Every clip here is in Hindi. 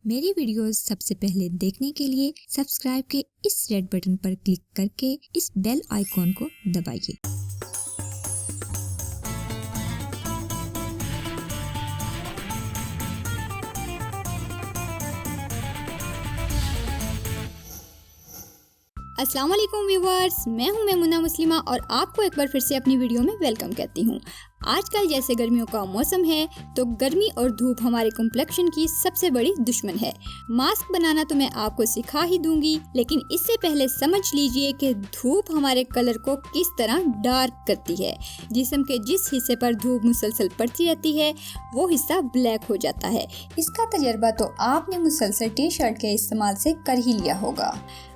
मेरी वीडियोस सबसे पहले देखने के लिए सब्सक्राइब के इस रेड बटन पर क्लिक करके इस बेल आइकॉन को दबाइए। अस्सलाम वालेकुम व्यूवर्स, मैं हूं मेमुना मुस्लिमा और आपको एक बार फिर से अपनी वीडियो में वेलकम कहती हूं। आजकल जैसे गर्मियों का मौसम है तो गर्मी और धूप हमारे कॉम्प्लेक्शन की सबसे बड़ी दुश्मन है। मास्क बनाना तो मैं आपको सिखा ही दूंगी, लेकिन इससे पहले समझ लीजिए कि धूप हमारे कलर को किस तरह डार्क करती है। जिस्म के जिस हिस्से पर धूप मुसलसल पड़ती रहती है वो हिस्सा ब्लैक हो जाता है। इसका तजर्बा तो आपने मुसलसल टी शर्ट के इस्तेमाल से कर ही लिया होगा।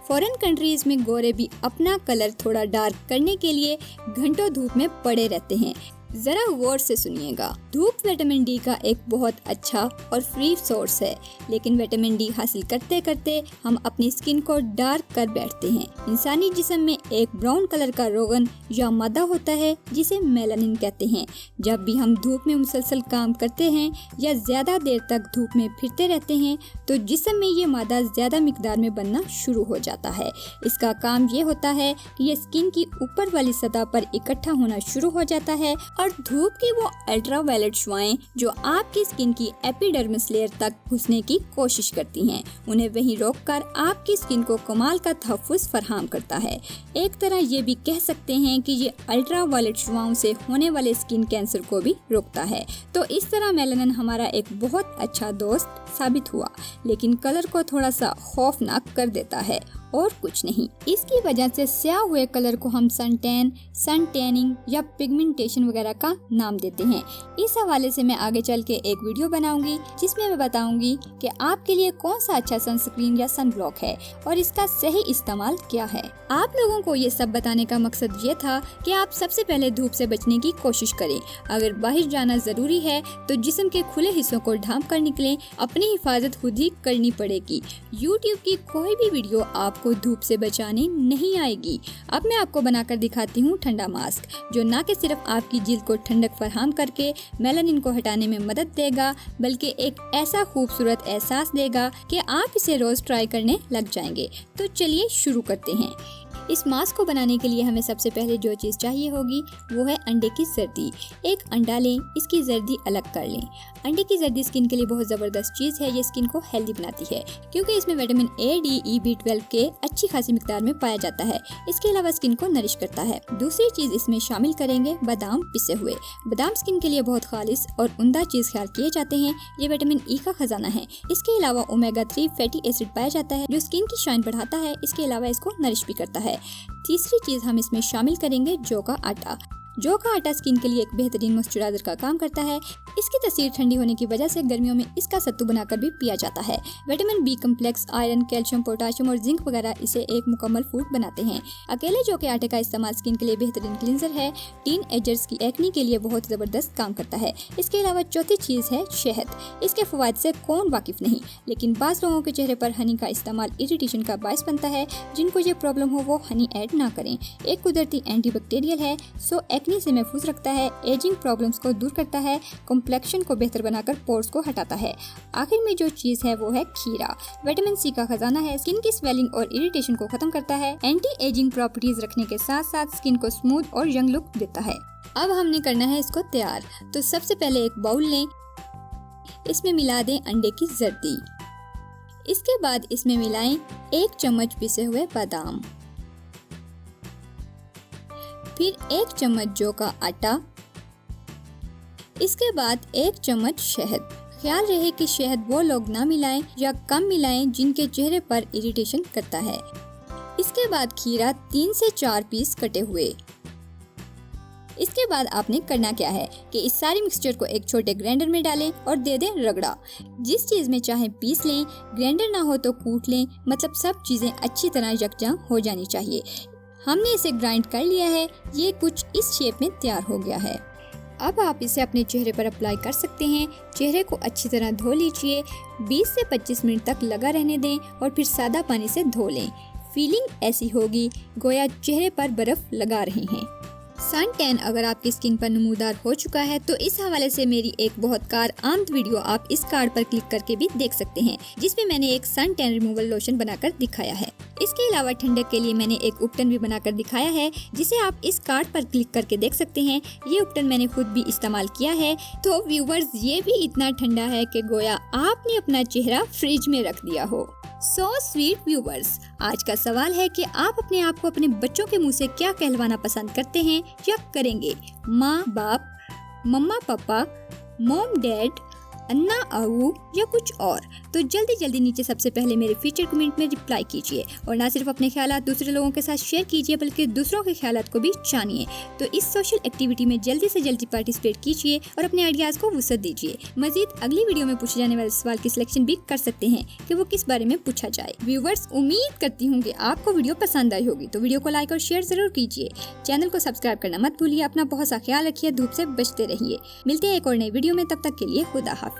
फॉरेन कंट्रीज में गोरे भी अपना कलर थोड़ा डार्क करने के लिए घंटों धूप में पड़े रहते हैं। जरा गौर से सुनिएगा। धूप विटामिन डी का एक बहुत अच्छा और फ्री सोर्स है, लेकिन विटामिन डी हासिल करते करते हम अपनी स्किन को डार्क कर बैठते हैं। इंसानी जिस्म में एक ब्राउन कलर का रोगन या मादा होता है जिसे मेलानिन कहते हैं। जब भी हम धूप में मुसलसल काम करते हैं या ज्यादा देर तक धूप में फिरते रहते हैं तो जिस्म में ये मादा ज्यादा मिकदार में बनना शुरू हो जाता है। इसका काम ये होता है कि ये स्किन की ऊपर वाली सतह पर इकट्ठा होना शुरू हो जाता है और धूप की वो अल्ट्रावायलेट शुआएं जो आपकी स्किन की एपिडर्मिस लेयर तक घुसने की कोशिश करती हैं, उन्हें वहीं रोककर आपकी स्किन को कमाल का तहफ़्फ़ुज़ फराहम करता है। एक तरह ये भी कह सकते हैं कि ये अल्ट्रावायलेट शुआओं से होने वाले स्किन कैंसर को भी रोकता है। तो इस तरह मेलानिन हमारा एक बहुत अच्छा दोस्त साबित हुआ, लेकिन कलर को थोड़ा सा खौफनाक कर देता है और कुछ नहीं। इसकी वजह से स्याह हुए कलर को हम सन टैन, सन टैनिंग या पिगमेंटेशन वगैरह का नाम देते हैं। इस हवाले से मैं आगे चल के एक वीडियो बनाऊंगी जिसमें मैं बताऊंगी कि आपके लिए कौन सा अच्छा सनस्क्रीन या सन ब्लॉक है और इसका सही इस्तेमाल क्या है। आप लोगों को ये सब बताने का मकसद ये था कि आप सबसे पहले धूप से बचने की कोशिश करें। अगर बाहर जाना जरूरी है तो जिस्म के खुले हिस्सों को ढांप कर निकलें। अपनी हिफाजत खुद ही करनी पड़ेगी। YouTube की कोई भी वीडियो आपको धूप से बचाने नहीं आएगी। अब मैं आपको बनाकर दिखाती हूँ ठंडा मास्क, जो न कि सिर्फ आपकी जिल्द को ठंडक फराहम करके मेलानिन को हटाने में मदद देगा, बल्कि एक ऐसा खूबसूरत एहसास देगा कि आप इसे रोज ट्राई करने लग जाएंगे। तो चलिए शुरू करते हैं। इस मास्क को बनाने के लिए हमें सबसे पहले जो चीज़ चाहिए होगी वो है अंडे की जर्दी। एक अंडा लें, इसकी जर्दी अलग कर लें। अंडे की जर्दी स्किन के लिए बहुत ज़बरदस्त चीज़ है। ये स्किन को हेल्दी बनाती है क्योंकि इसमें vitamin A, D, E, B12 के अच्छी खासी मिकदार में पाया जाता है। इसके अलावा स्किन को नरिश करता है। दूसरी चीज़ इसमें शामिल करेंगे बादाम पिसे हुए। बादाम स्किन के लिए बहुत खालिस और उम्दा चीज़ ख्याल किए जाते हैं। ये विटामिन ई का खजाना है। इसके अलावा ओमेगा 3 फैटी एसिड पाया जाता है जो स्किन की शाइन बढ़ाता है। इसके अलावा इसको नरिश भी करता है। तीसरी चीज हम इसमें शामिल करेंगे जौ का आटा। जौ का आटा स्किन के लिए एक बेहतरीन मॉइस्चराइजर का काम करता है। इसकी तासीर ठंडी होने की वजह से गर्मियों में इसका सत्तू बनाकर भी पिया जाता है। Vitamin B complex, iron, calcium, potassium और जिंक वगैरह इसे एक मुकम्मल फूड बनाते हैं। अकेले जौ के आटे का इस्तेमाल स्किन के लिए बेहतरीन क्लींजर है। टीन एजर्स की एक्नी के लिए बहुत जबरदस्त काम करता है। इसके अलावा चौथी चीज है शहद। इसके फवायद से कौन वाकिफ नहीं, लेकिन बाज़ लोगों के चेहरे पर हनी का इस्तेमाल इरिटेशन का बायस बनता है। जिनको ये प्रॉब्लम हो वो हनी ऐड ना करें। एक कुदरती एंटीबैक्टीरियल है, सो एक्नी से महफूज रखता है, एजिंग प्रॉब्लम्स को दूर करता है, कॉम्प्लेक्शन को बेहतर बनाकर पोर्स को हटाता है। आखिर में जो चीज है वो है खीरा। विटामिन सी का खजाना है। स्किन की स्वेलिंग और इरिटेशन को खत्म करता है। एंटी एजिंग प्रॉपर्टीज रखने के साथ साथ स्किन को स्मूथ और यंग लुक देता है। अब हमने करना है इसको तैयार। तो सबसे पहले एक बाउल लें, इसमें मिला दें अंडे की जर्दी। इसके बाद इसमें मिलाएं 1 चम्मच पिसे हुए बादाम, फिर 1 चम्मच जौ का आटा, इसके बाद 1 चम्मच शहद। ख्याल रहे कि शहद वो लोग ना मिलाएं या कम मिलाएं जिनके चेहरे पर इरिटेशन करता है। इसके बाद खीरा 3 से 4 पीस कटे हुए। इसके बाद आपने करना क्या है कि इस सारी मिक्सचर को एक छोटे ग्राइंडर में डालें और दे दें रगड़ा। जिस चीज़ में चाहे पीस लें, ग्राइंडर ना हो तो कूट लें, मतलब सब चीज़ें अच्छी तरह यकजा हो जानी चाहिए। हमने इसे ग्राइंड कर लिया है। ये कुछ इस शेप में तैयार हो गया है। अब आप इसे अपने चेहरे पर अप्लाई कर सकते हैं। चेहरे को अच्छी तरह धो लीजिए। 20 से 25 मिनट तक लगा रहने दें और फिर सादा पानी से धो लें। फीलिंग ऐसी होगी गोया चेहरे पर बर्फ लगा रहे हैं। सन टैन अगर आपकी स्किन पर नमूदार हो चुका है तो इस हवाले से मेरी एक बहुत कार आमद वीडियो आप इस कार्ड पर क्लिक करके भी देख सकते हैं, जिसमें मैंने एक सन टैन रिमूवल लोशन बनाकर दिखाया है। इसके अलावा ठंडक के लिए मैंने एक उपटन भी बनाकर दिखाया है, जिसे आप इस कार्ड पर क्लिक करके देख सकते हैं। ये उपटन मैंने खुद भी इस्तेमाल किया है। तो व्यूवर्स, ये भी इतना ठंडा है कि गोया आपने अपना चेहरा फ्रिज में रख दिया हो। सो स्वीट व्यूवर्स, आज का सवाल है कि आप अपने आप को अपने बच्चों के मुंह से क्या कहलवाना पसंद करते हैं या करेंगे? माँ बाप, मम्मा पापा, मॉम डैड, अन्ना आहू या कुछ और? तो जल्दी जल्दी नीचे सबसे पहले मेरे फीचर कमेंट में रिप्लाई कीजिए और ना सिर्फ अपने ख्यालात दूसरे लोगों के साथ शेयर कीजिए बल्कि दूसरों के ख्यालात को भी जानिए। तो इस सोशल एक्टिविटी में जल्दी से जल्दी पार्टिसिपेट कीजिए और अपने आइडियाज को वसअत दीजिए। मजीद अगली वीडियो में पूछे जाने वाले सवाल की सिलेक्शन भी कर सकते हैं कि वो किस बारे में पूछा जाए। व्यूवर्स, उम्मीद करती हूँ कि आपको वीडियो पसंद आई होगी, तो वीडियो को लाइक और शेयर जरूर कीजिए। चैनल को सब्सक्राइब करना मत भूलिए। अपना बहुत सा ख्याल रखिए, धूप से बचते रहिए। मिलते हैं एक और नई वीडियो में, तब तक के लिए खुदा हाफिज।